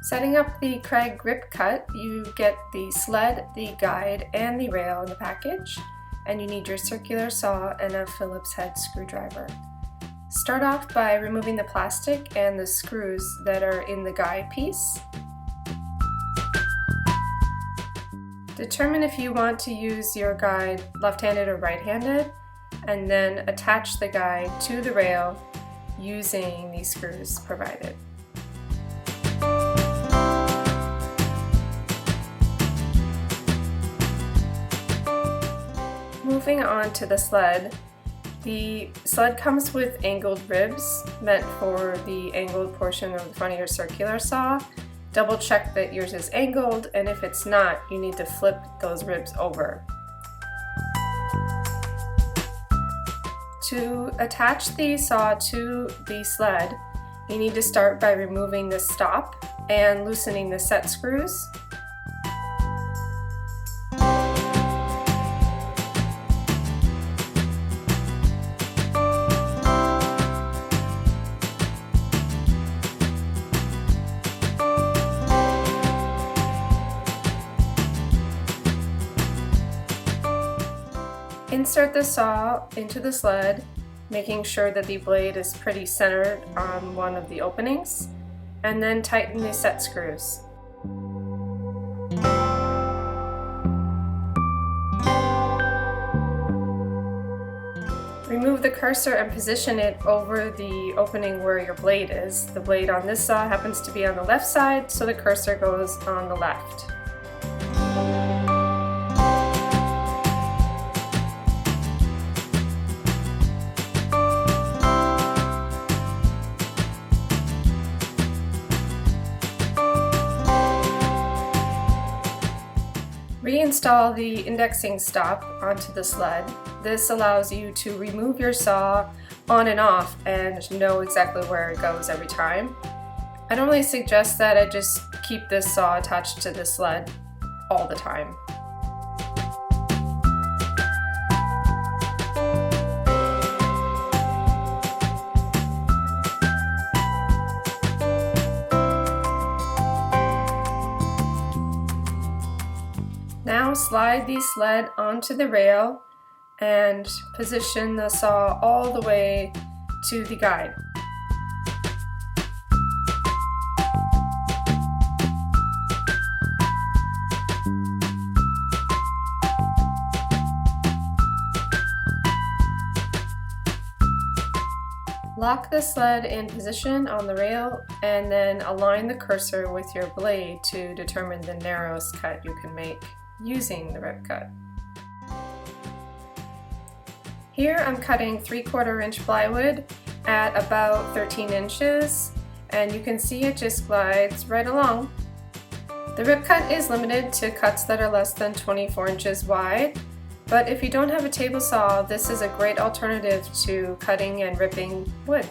Setting up the Kreg grip cut, you get the sled, the guide, and the rail in the package, and you need your circular saw and a Phillips head screwdriver. Start off by removing the plastic and the screws that are in the guide piece. Determine if you want to use your guide left-handed or right-handed, and then attach the guide to the rail using the screws provided. Moving on to the sled. The sled comes with angled ribs meant for the angled portion of the front of your circular saw. Double check that yours is angled, and if it's not, you need to flip those ribs over. To attach the saw to the sled, you need to start by removing the stop and loosening the set screws. Insert the saw into the sled, making sure that the blade is pretty centered on one of the openings, and then tighten the set screws. Remove the cursor and position it over the opening where your blade is. The blade on this saw happens to be on the left side, so the cursor goes on the left. Reinstall the indexing stop onto the sled. This allows you to remove your saw on and off and know exactly where it goes every time. I normally suggest that I just keep this saw attached to the sled all the time. Now slide the sled onto the rail and position the saw all the way to the guide. Lock the sled in position on the rail and then align the cursor with your blade to determine the narrowest cut you can make using the rib cut. Here I'm cutting 3/4 inch plywood at about 13 inches, and you can see it just glides right along. The rib cut is limited to cuts that are less than 24 inches wide, but if you don't have a table saw, this is a great alternative to cutting and ripping wood.